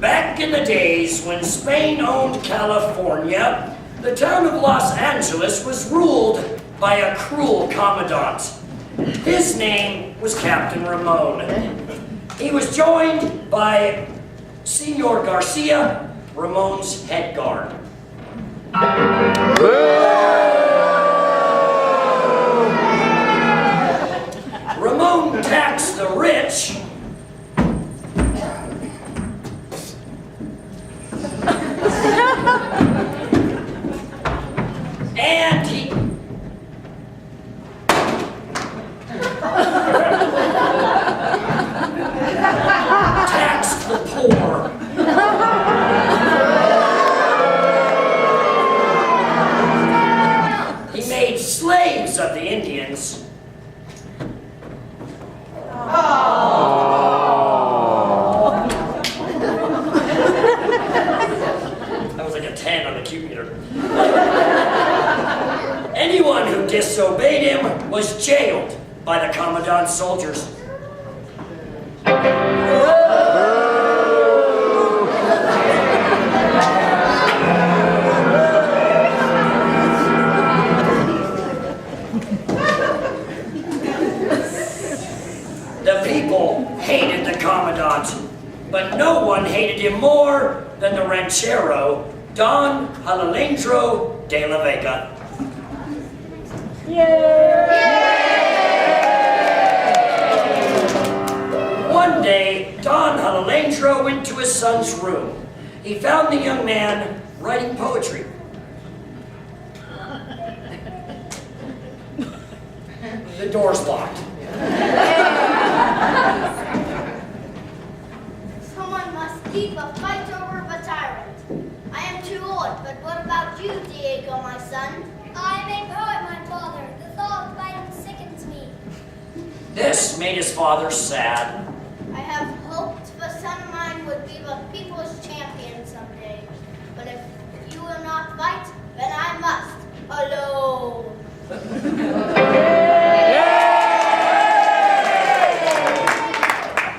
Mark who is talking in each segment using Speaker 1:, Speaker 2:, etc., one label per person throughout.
Speaker 1: Back in the days when Spain owned California, the town of Los Angeles was ruled by a cruel commandant. His name was Captain Ramon. He was joined by Senor Garcia, Ramon's head guard. Ramon taxed the rich and he taxed the poor. He made slaves of the Indians. That was like a 10 on the cube meter. Anyone who disobeyed him was jailed by the commandant's soldiers. The people hated the commandant, but no one hated him more than the ranchero, Don Alejandro de la Vega. One day, Don Alejandro went to his son's room. He found the young man writing poetry. The door's locked.
Speaker 2: Someone must keep a fight over a tyrant. I am too old, but what about you, Diego, my son?
Speaker 3: I am a poet, my father. The thought of fighting sickens me.
Speaker 1: This made his father sad.
Speaker 2: I have hoped the son of mine would be the people's champion someday. But if you will not fight, then I must, alone.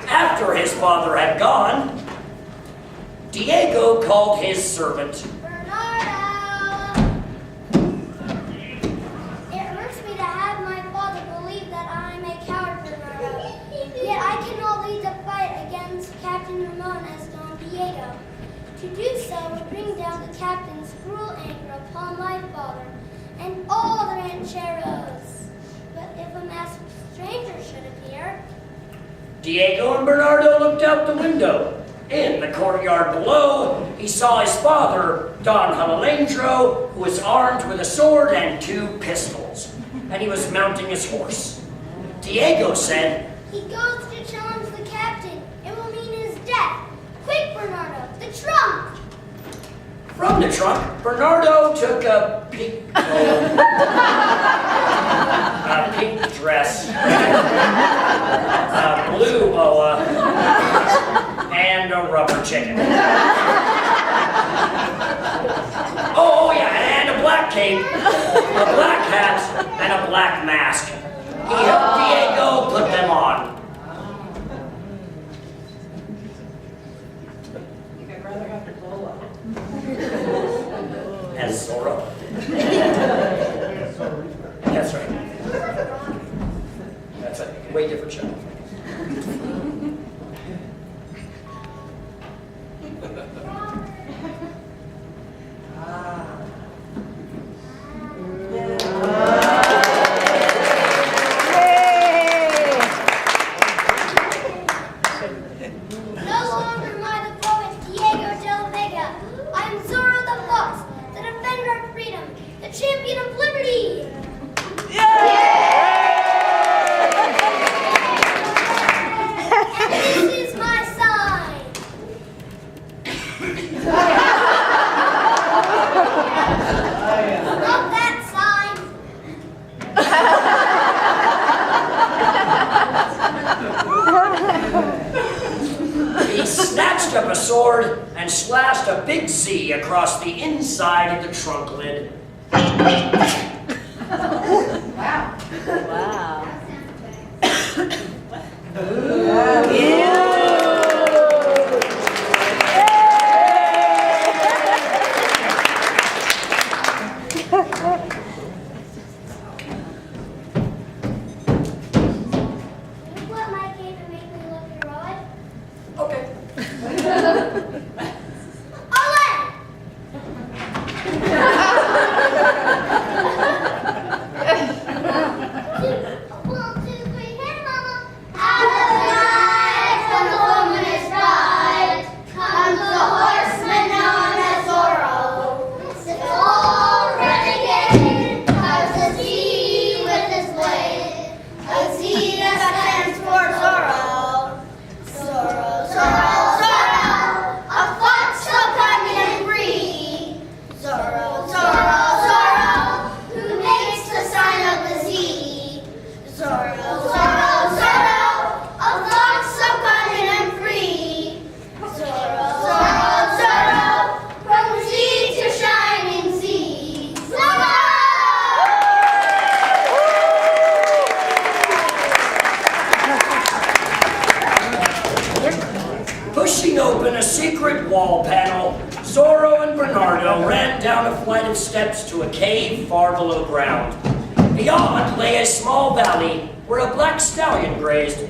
Speaker 1: After his father had gone, Diego called his servant.
Speaker 3: Bernardo! It hurts me to have my father believe that I am a coward, Bernardo. Yet I cannot lead the fight against Captain Ramon as Don Diego. To do so would bring down the captain's cruel anger upon my father and all the rancheros. But if a masked stranger should appear...
Speaker 1: Diego and Bernardo looked out the window. In the courtyard below, he saw his father, Don Alejandro, who was armed with a sword and 2 pistols, and he was mounting his horse. Diego said,
Speaker 3: He goes to challenge the captain. It will mean his death. Quick, Bernardo, the trunk!
Speaker 1: From the trunk, Bernardo took a pink dress, a blue boa, and a rubber chicken. Oh yeah, and a black cape, a black hat, and a black mask. He helped Diego put them on.
Speaker 4: I'd rather have to blow up.
Speaker 1: As Zorro. That's right. That's a way different show.
Speaker 3: champion of liberty. And this is my sign. Love that sign.
Speaker 1: He snatched up a sword and slashed a big Z across the inside of the trunk lid.
Speaker 3: What my cape and make me look heroic?
Speaker 1: Okay.
Speaker 3: Ole! 1, 2, 3, hit mama! Out of the night, when the woman is bride, comes the horseman known as Zorro. The old renegade carves a Z with his blade, a Z that stands for Zorro. Zorro, Zorro, Zorro, a fox so cunning and free. Zorro, Zorro, Zorro, who makes the sign of the Z. Zorro, Zorro, Zorro, a fox so cunning and free. Zorro, Zorro, Zorro, from Z to shining Z. Zorro!
Speaker 1: Pushing open a secret wall panel, Zorro and Bernardo ran down a flight of steps to a cave far below ground. Beyond lay a small valley where a black stallion grazed.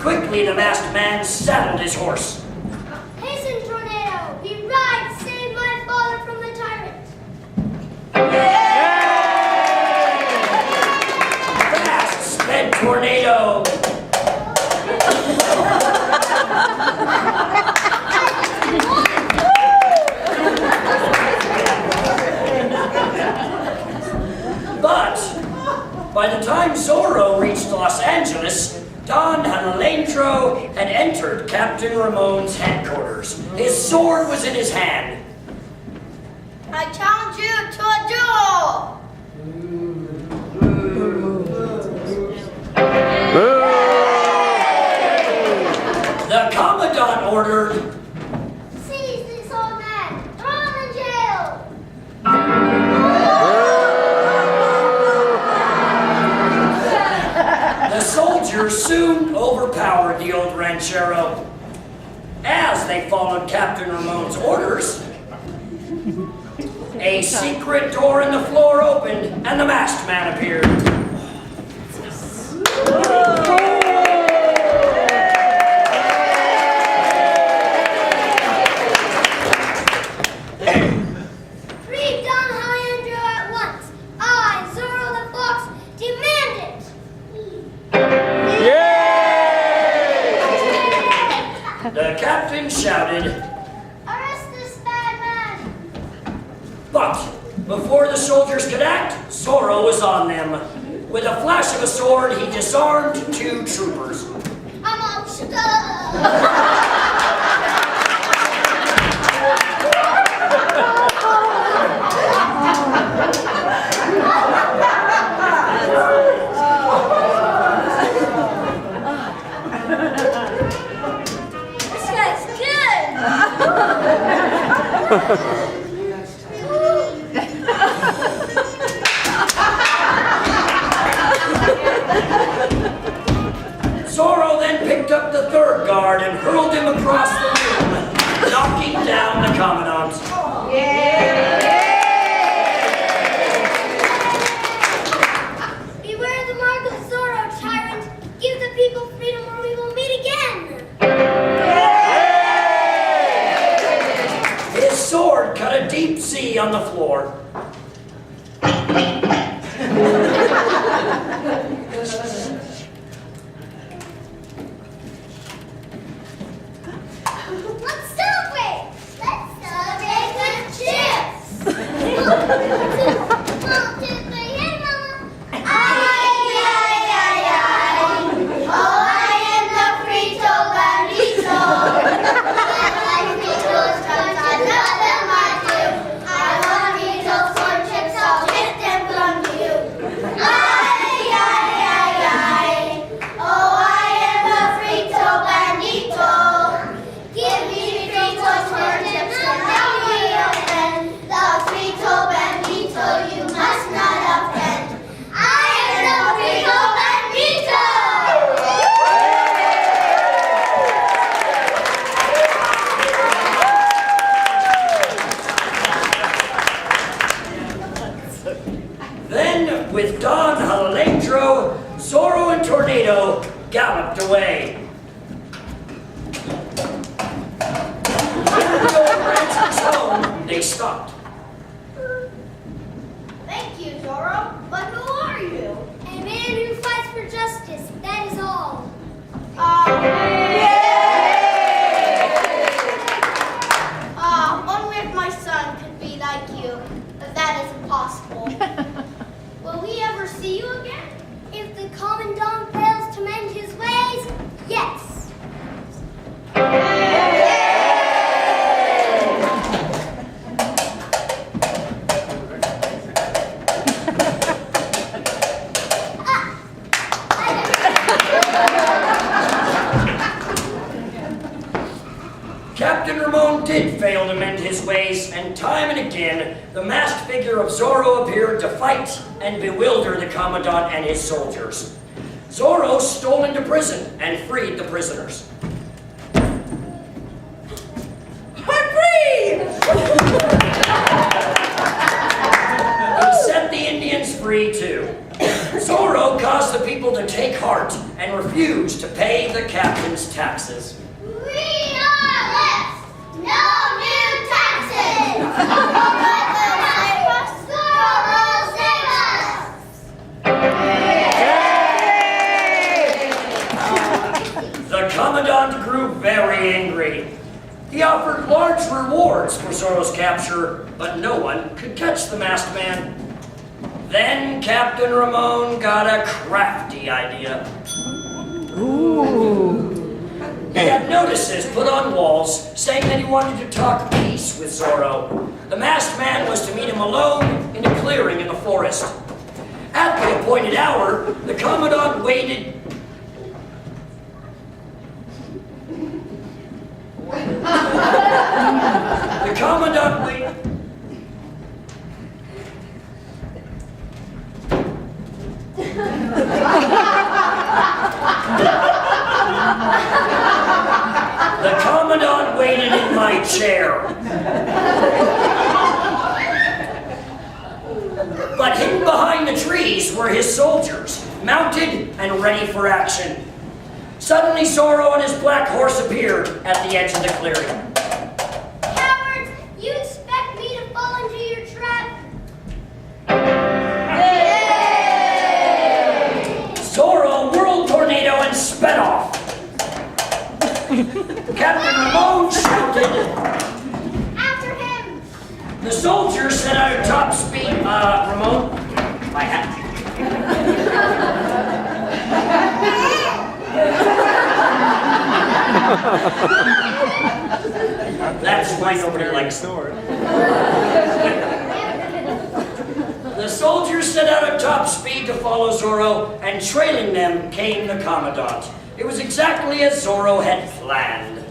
Speaker 1: Quickly, the masked man saddled his horse.
Speaker 3: Hasten, Tornado! He rides, save my father from the tyrant!
Speaker 1: Fast sped Tornado. But by the time Zorro reached Los Angeles, Don Alejandro had entered Captain Ramon's headquarters. His sword was in his hand.
Speaker 2: I challenge you to a duel!
Speaker 1: The Commandant ordered,
Speaker 3: Seize this old man! Throw him in jail!
Speaker 1: the soldiers soon overpowered the old ranchero. As they followed Captain Ramon's orders, a secret door in the floor opened and the masked man appeared.
Speaker 3: Free Don Alejandro at once! I, Zorro the Fox, demand it!
Speaker 1: The captain shouted,
Speaker 3: Arrest this bad man!
Speaker 1: but before the soldiers could act, Zorro was on them. With a flash of a sword, he disarmed 2 troopers.
Speaker 3: I'm all shook up! This guy's good!
Speaker 1: Zorro then picked up the 3rd guard and hurled him across the room, knocking down the Commandant.
Speaker 3: Beware the mark of Zorro, tyrant! Give the people freedom or we will meet again!
Speaker 1: His sword cut a deep Z on the floor.
Speaker 3: Let's celebrate! Let's celebrate with
Speaker 1: way. When the old rancher's home, they stopped.
Speaker 2: Thank you, Zorro. But who are you?
Speaker 3: A man who fights for justice, that is all.
Speaker 2: Only if my son could be like you, but that is impossible. Will we ever see you again?
Speaker 3: If the commandant fails to mend his ways, yes.
Speaker 1: Captain Ramon did fail to mend his ways, and time and again, the masked figure of Zorro appeared to fight and bewilder the Commandant and his soldiers. Zorro stole into prison and freed the prisoners.
Speaker 4: I'm free!
Speaker 1: He set the Indians free too. Zorro caused the people to take heart and refuse to pay the captain's taxes.
Speaker 2: We are left. No new taxes. Zorro save us. Zorro save us.
Speaker 1: The Commandant grew very angry. He offered large rewards for Zorro's capture, but no one could catch the masked man. Then Captain Ramon got a crafty idea. He had notices put on walls saying that he wanted to talk peace with Zorro. The masked man was to meet him alone in a clearing in the forest. At the appointed hour, the Commandant waited. The Commandant waited. The Commandant waited in my chair. But hidden behind the trees were his soldiers, mounted and ready for action. Suddenly Zorro and his black horse appeared at the edge of the clearing.
Speaker 3: Cowards, you expect me to fall into your trap?
Speaker 1: Zorro whirled tornado and sped off. Captain Ramon shouted.
Speaker 3: After him!
Speaker 1: The soldiers set out at top speed. Ramon, my hat. That's why nobody likes sword. The soldiers set out at top speed to follow Zorro, and trailing them came the Commandant. It was exactly as Zorro had planned.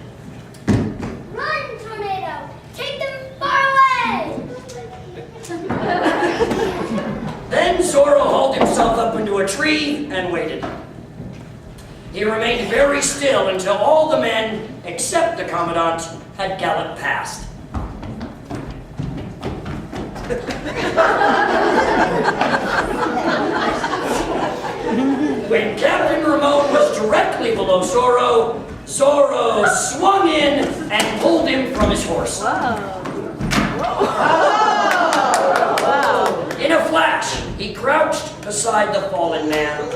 Speaker 3: Run, tornado! Take them far away!
Speaker 1: Then Zorro hauled himself up into a tree and waited. He remained very still until all the men, except the Commandant, had galloped past. When Captain Ramon was directly below Zorro, Zorro swung in and pulled him from his horse. In a flash, he crouched beside the fallen man.